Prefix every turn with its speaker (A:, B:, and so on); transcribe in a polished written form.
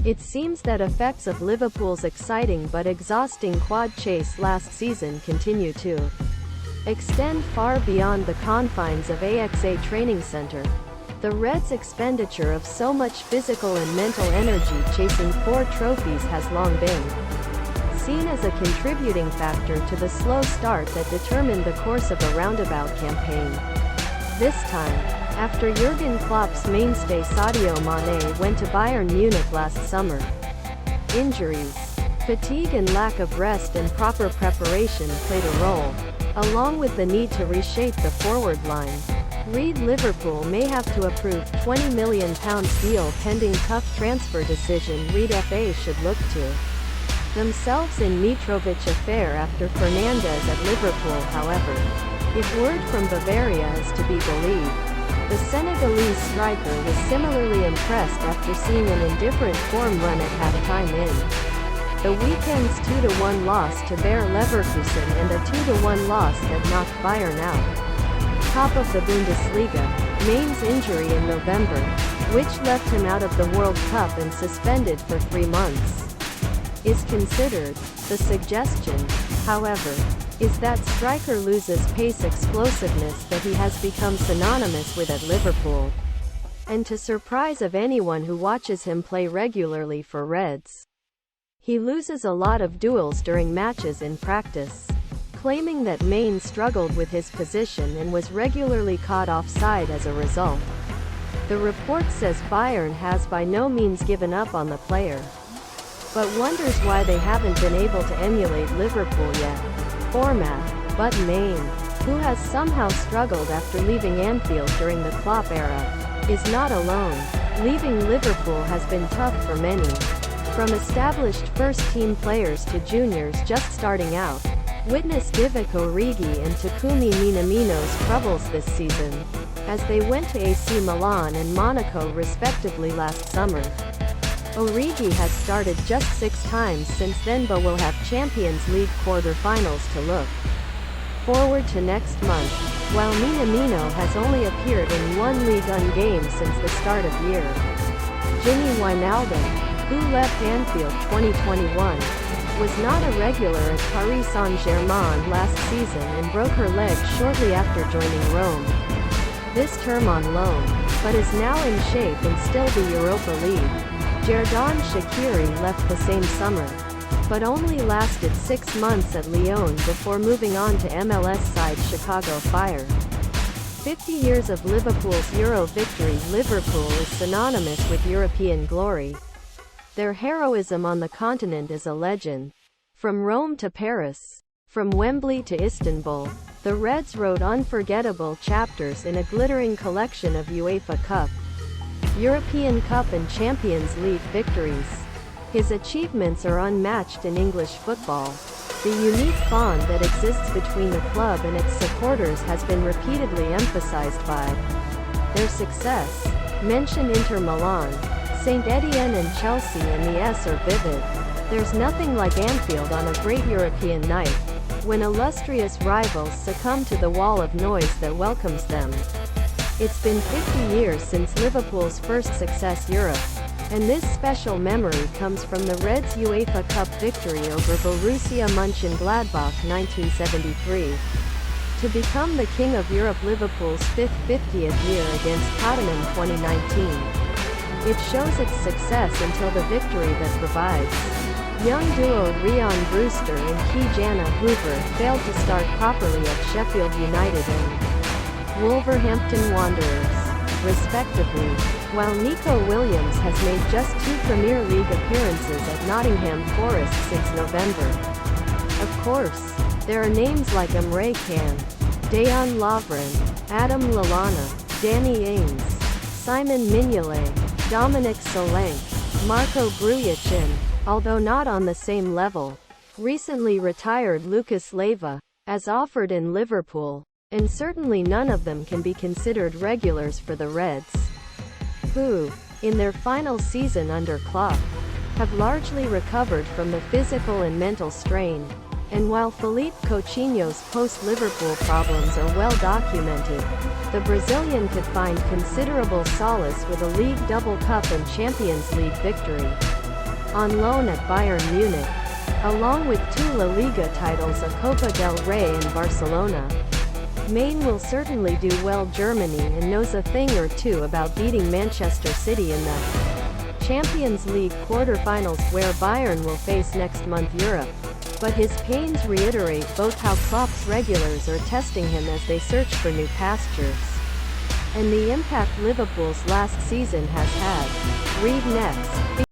A: It seems that effects of Liverpool's exciting but exhausting quad chase last season continue to extend far beyond the confines of AXA Training Centre. The Reds' expenditure of so much physical and mental energy chasing 4 trophies has long been seen as a contributing factor to the slow start that determined the course of a roundabout campaign. This time, after Jurgen Klopp's mainstay Sadio Mane went to Bayern Munich last summer, injuries, fatigue and lack of rest and proper preparation played a role, along with the need to reshape the forward line. Liverpool may have to approve £20 million deal pending tough transfer decision. FA should look to themselves in Mitrovic affair after Fernandes at Liverpool. However, if word from Bavaria is to be believed, the Senegalese striker was similarly impressed after seeing an indifferent form run at half-time in the weekend's 2-1 loss to Bayer Leverkusen and a 2-1 loss that knocked Bayern out. Top of the Bundesliga, Mane's injury in November, which left him out of the World Cup and suspended for 3 months, is considered. The suggestion, however, is that striker loses pace explosiveness that he has become synonymous with at Liverpool, and to surprise of anyone who watches him play regularly for Reds, he loses a lot of duels during matches in practice, claiming that Mane struggled with his position and was regularly caught offside as a result. The report says Bayern has by no means given up on the player, but wonders why they haven't been able to emulate Liverpool yet. But Mane, who has somehow struggled after leaving Anfield during the Klopp era, is not alone. Leaving Liverpool has been tough for many, from established first-team players to juniors just starting out. Witness Divock Origi and Takumi Minamino's troubles this season, as they went to AC Milan and Monaco respectively last summer. Origi has started just 6 times since then but will have Champions League quarter-finals to look forward to next month, while Minamino has only appeared in 1 Ligue Un game since the start of year. Gini Wijnaldum, who left Anfield 2021, was not a regular at Paris Saint-Germain last season and broke her leg shortly after joining Rome this term on loan, but is now in shape and still the Europa League. Xherdan Shaqiri left the same summer, but only lasted 6 months at Lyon before moving on to MLS side Chicago Fire. 50 years of Liverpool's Euro victory. Liverpool is synonymous with European glory. Their heroism on the continent is a legend. From Rome to Paris, from Wembley to Istanbul, the Reds wrote unforgettable chapters in a glittering collection of UEFA Cup, European Cup and Champions League victories. His achievements are unmatched in English football. The unique bond that exists between the club and its supporters has been repeatedly emphasized by their success. Mention Inter Milan, St. Etienne and Chelsea and the S are vivid. There's nothing like Anfield on a great European night, when illustrious rivals succumb to the wall of noise that welcomes them. It's been 50 years since Liverpool's first success Europe, and this special memory comes from the Reds' UEFA Cup victory over Borussia Mönchengladbach 1973. To become the King of Europe Liverpool's 50th year against Tottenham 2019. It shows its success until the victory that provides. Young duo Ryan Brewster and Ki-Jana failed to start properly at Sheffield United and Wolverhampton Wanderers, respectively, while Neco Williams has made just 2 Premier League appearances at Nottingham Forest since November. Of course, there are names like Emre Can, Dejan Lovren, Adam Lallana, Danny Ings, Simon Mignolet, Dominic Solanke, Marko Grujic and, although not on the same level, recently retired Lucas Leiva, as offered in Liverpool, and certainly none of them can be considered regulars for the Reds, who, in their final season under Klopp, have largely recovered from the physical and mental strain. And while Philippe Coutinho's post-Liverpool problems are well documented, the Brazilian could find considerable solace with a League double cup and Champions League victory. on loan at Bayern Munich, along with 2 La Liga titles, a Copa del Rey and Barcelona. Mane will certainly do well Germany and knows a thing or two about beating Manchester City in the Champions League quarter-finals, where Bayern will face next month Europe. But his pains reiterate both how Klopp's regulars are testing him as they search for new pastures, and the impact Liverpool's last season has had. Read next.